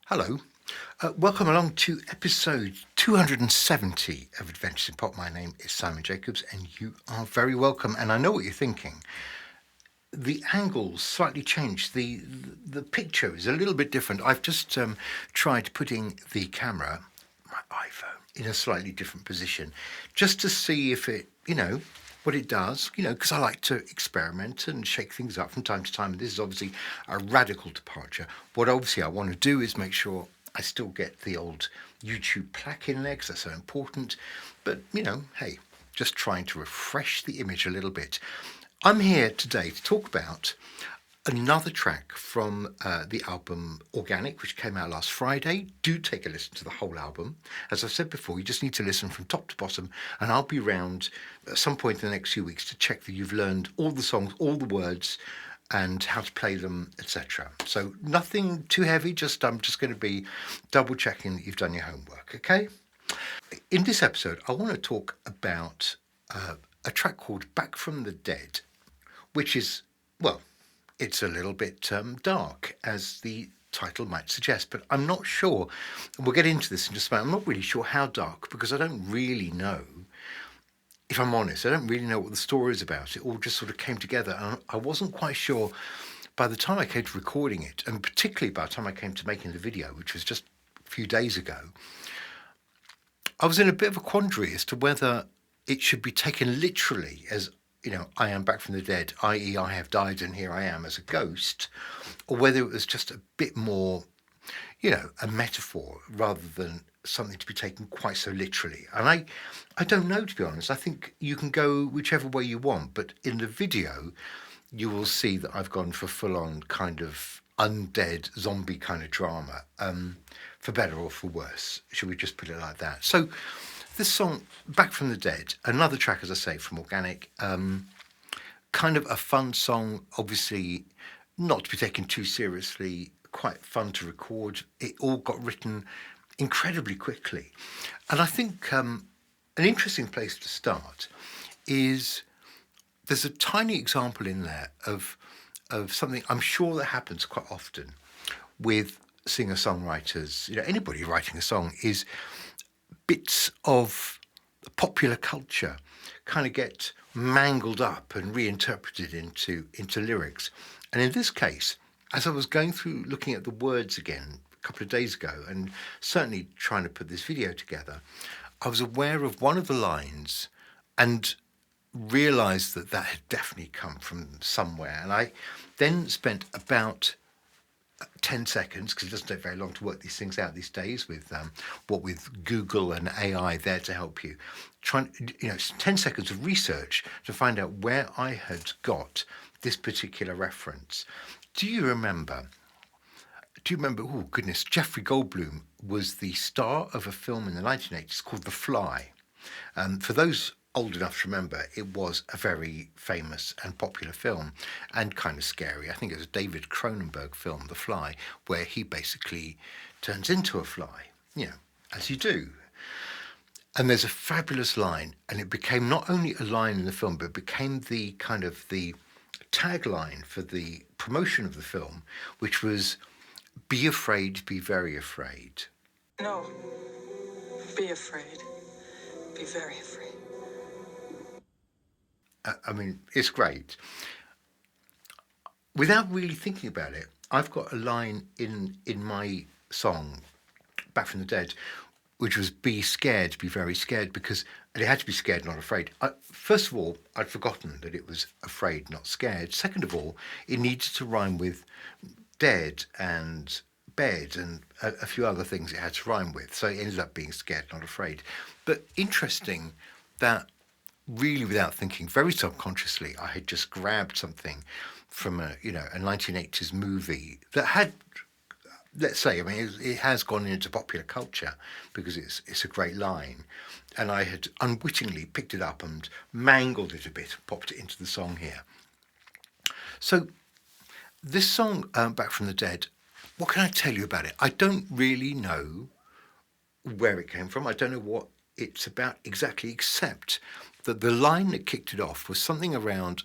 Hello. Welcome along to episode 270 of Adventures in Pop. My name is Simon Jacobs, and you are very welcome. And I know what you're thinking. The angle's slightly changed. The picture is a little bit different. I've just tried putting the camera, my iPhone, in a slightly different position, just to see if it, what it does, because I like to experiment and shake things up from time to time. This is obviously a radical departure. What obviously I want to do is make sure I still get the old YouTube plaque in there because that's so important. But, hey, just trying to refresh the image a little bit. I'm here today to talk about another track from the album Organic, which came out last Friday. Do take a listen to the whole album. As I've said before, you just need to listen from top to bottom, and I'll be round at some point in the next few weeks to check that you've learned all the songs, all the words, and how to play them, etc. So nothing too heavy, I'm just going to be double checking that you've done your homework, okay? In this episode, I want to talk about a track called Back from the Dead, which is, well, it's a little bit dark, as the title might suggest, but I'm not sure. We'll get into this in just a moment. I'm not really sure how dark, because I don't really know. If I'm honest, I don't really know what the story is about. It all just sort of came together, and I wasn't quite sure by the time I came to recording it, and particularly by the time I came to making the video, which was just a few days ago. I was in a bit of a quandary as to whether it should be taken literally as, I am back from the dead, i.e. I have died and here I am as a ghost, or whether it was just a bit more, a metaphor rather than something to be taken quite so literally. And I don't know, to be honest. I think you can go whichever way you want, but in the video, you will see that I've gone for full-on kind of undead zombie kind of drama, for better or for worse. Should we just put it like that? So this song, Back from the Dead, another track, as I say, from Organic, kind of a fun song, obviously not to be taken too seriously, quite fun to record. It all got written incredibly quickly. And I think an interesting place to start is there's a tiny example in there of something I'm sure that happens quite often with singer-songwriters, anybody writing a song, is bits of popular culture kind of get mangled up and reinterpreted into lyrics. And in this case, as I was going through looking at the words again a couple of days ago, and certainly trying to put this video together, I was aware of one of the lines and realised that had definitely come from somewhere. And I then spent about 10 seconds, because it doesn't take very long to work these things out these days with with Google and AI there to help you. 10 seconds of research to find out where I had got this particular reference. Do you remember, oh goodness, Jeffrey Goldblum was the star of a film in the 1980s called The Fly. For those old enough to remember, it was a very famous and popular film and kind of scary. I think it was a David Cronenberg film, The Fly, where he basically turns into a fly, as you do. And there's a fabulous line, and it became not only a line in the film, but it became the kind of the tagline for the promotion of the film, which was, "Be afraid, be very afraid." No, be afraid. Be very afraid. I mean, it's great. Without really thinking about it, I've got a line in my song, Back from the Dead, which was "Be scared, be very scared," because it had to be scared, not afraid. First of all, I'd forgotten that it was afraid, not scared. Second of all, it needed to rhyme with dead and bed and a few other things it had to rhyme with. So it ended up being scared, not afraid. But interesting that really without thinking, very subconsciously, I had just grabbed something from a 1980s movie that had, let's say, it has gone into popular culture because it's a great line. And I had unwittingly picked it up and mangled it a bit and popped it into the song here. So this song, Back from the Dead, what can I tell you about it? I don't really know where it came from. I don't know what it's about exactly, except that the line that kicked it off was something around,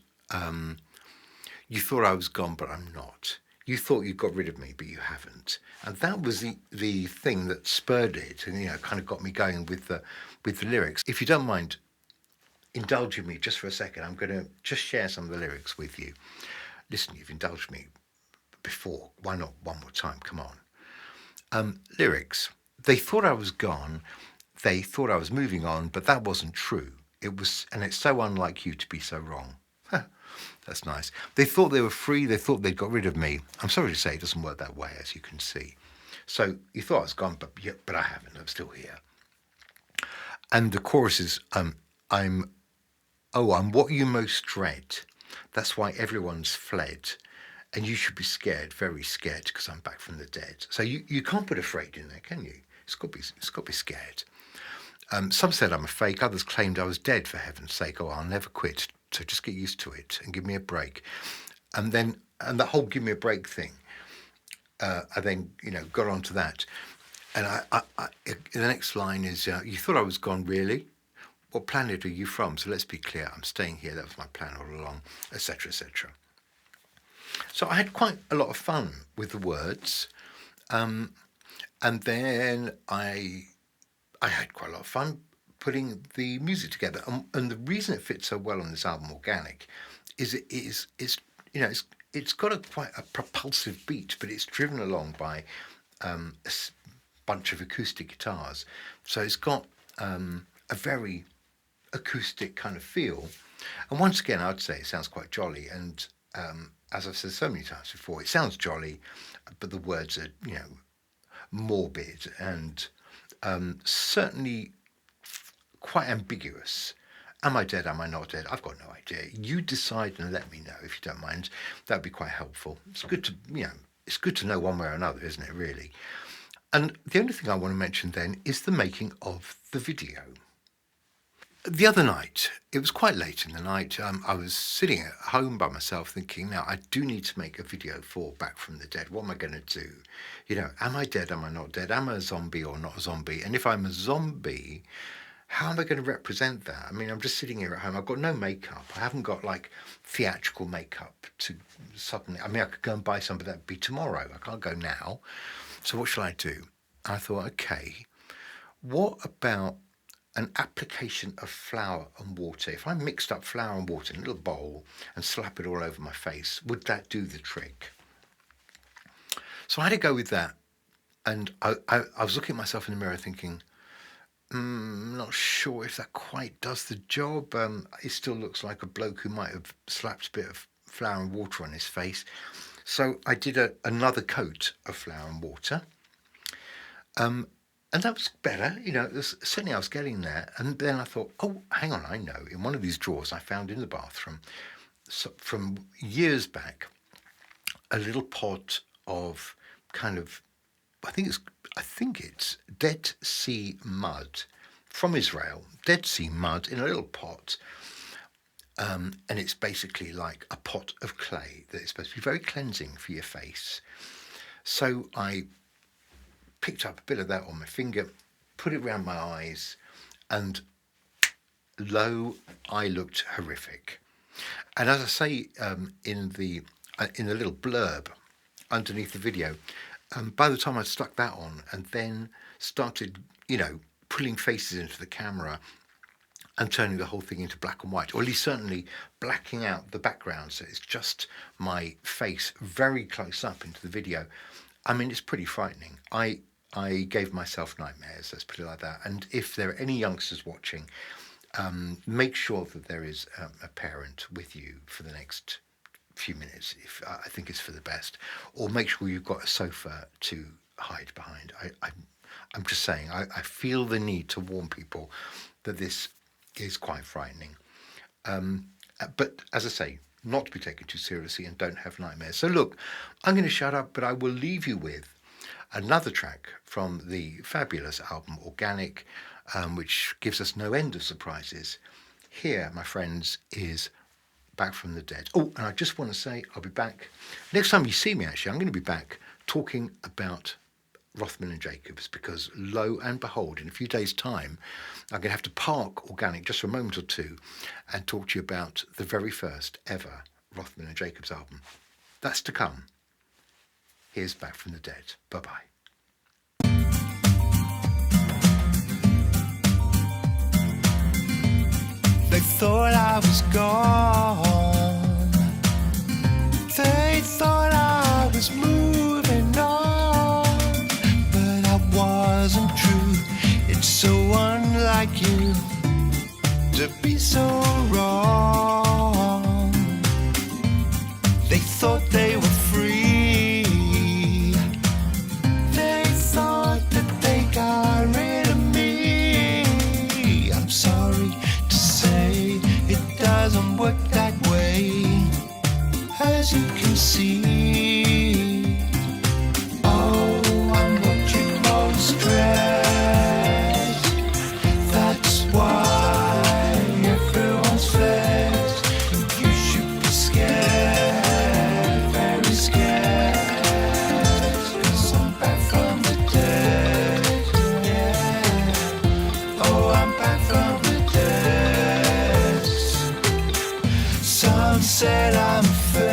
"You thought I was gone, but I'm not. you thought you got rid of me, but you haven't. And that was the thing that spurred it, and kind of got me going with the lyrics. If you don't mind indulging me just for a second, I'm going to just share some of the lyrics with you. Listen, you've indulged me before. Why not one more time? Come on. Lyrics. They thought I was gone. They thought I was moving on, but that wasn't true. It was, and it's so unlike you to be so wrong. That's nice. They thought they were free. They thought they'd got rid of me. I'm sorry to say it doesn't work that way, as you can see. So you thought I was gone, but I haven't. I'm still here. And the chorus is, I'm what you most dread. That's why everyone's fled. And you should be scared, very scared, because I'm back from the dead. So you can't put afraid in there, can you? It's got to be scared. Some said I'm a fake. Others claimed I was dead, for heaven's sake. Oh, I'll never quit. So just get used to it and give me a break. And that whole give me a break thing, I then, got onto that. And the next line is, you thought I was gone, really? What planet are you from? So let's be clear. I'm staying here. That was my plan all along, etc., etc. So I had quite a lot of fun with the words. And then I had quite a lot of fun putting the music together. And the reason it fits so well on this album, Organic, is it's got quite a propulsive beat, but it's driven along by a bunch of acoustic guitars. So it's got a very acoustic kind of feel. And once again, I'd say it sounds quite jolly. And as I've said so many times before, it sounds jolly, but the words are, morbid and certainly quite ambiguous. Am I dead? Am I not dead? I've got no idea. You decide and let me know if you don't mind. That'd be quite helpful. It's good to, it's good to know one way or another, isn't it, really? And the only thing I want to mention then is the making of the video. The other night, it was quite late in the night, I was sitting at home by myself thinking, now I do need to make a video for Back from the Dead. What am I going to do? Am I dead? Am I not dead? Am I a zombie or not a zombie? And if I'm a zombie, how am I going to represent that? I mean, I'm just sitting here at home. I've got no makeup. I haven't got like theatrical makeup to suddenly, I mean, I could go and buy some, but that'd be tomorrow. I can't go now. So what shall I do? I thought, okay, what about an application of flour and water? If I mixed up flour and water in a little bowl and slap it all over my face, would that do the trick? So I had to go with that. And I was looking at myself in the mirror thinking, not sure if that quite does the job. It still looks like a bloke who might have slapped a bit of flour and water on his face. So I did another coat of flour and water. And that was better, certainly I was getting there. And then I thought, oh, hang on, I know. In one of these drawers I found in the bathroom, from years back, a little pot of kind of, I think it's Dead Sea mud from Israel, Dead Sea mud in a little pot. And it's basically like a pot of clay that is supposed to be very cleansing for your face. So I picked up a bit of that on my finger, put it around my eyes, and lo, I looked horrific. And as I say in the little blurb underneath the video, by the time I'd stuck that on and then started, pulling faces into the camera and turning the whole thing into black and white, or at least certainly blacking out the background so it's just my face very close up into the video, I mean, it's pretty frightening. I gave myself nightmares, let's put it like that. And if there are any youngsters watching, make sure that there is a parent with you for the next few minutes. If I think it's for the best, or make sure you've got a sofa to hide behind. I'm just saying, I feel the need to warn people that this is quite frightening. But as I say, not to be taken too seriously, and don't have nightmares. So look, I'm going to shut up, but I will leave you with another track from the fabulous album Organic, which gives us no end of surprises. Here, my friends, is Back from the Dead. Oh, and I just want to say I'll be back. Next time you see me, actually, I'm going to be back talking about Rothman and Jacobs, because lo and behold, in a few days' time, I'm going to have to park Organic just for a moment or two and talk to you about the very first ever Rothman and Jacobs album. That's to come. Here's Back from the Dead. Bye-bye. They thought I was gone. They thought I was moving on. But I wasn't true. It's so unlike you to be so wrong. They thought they were free. They thought that they got rid of me. I'm sorry to say it doesn't work that way, as you can see. Oh, I'm what you most dread. That's why everyone's fled. You should be scared, very scared, 'cause I'm back from the dead, yeah. Oh, I'm back from the dead. Some said I'm fake.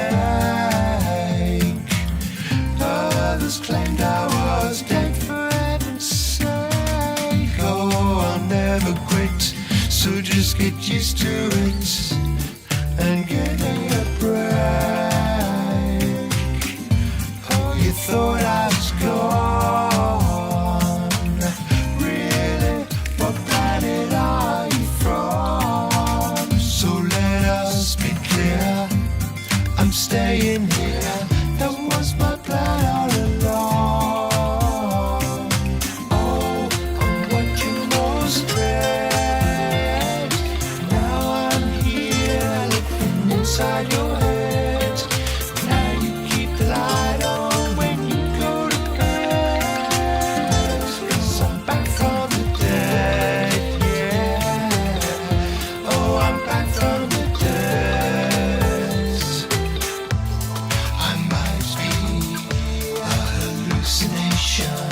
Others claimed I was dead, for heaven's sake. Oh, I'll never quit, so just get used to it and give me a break. Oh, you thought I was gone. Really, what planet are you from? So let us be clear, I'm staying here. That was my plan all along. Oh, I'm what you most dread. Now I'm here, living inside your head. Now you keep the light on when you go to bed. 'Cause I'm back from the dead, yeah. Oh, I'm back from the dead. I might be a hallucination.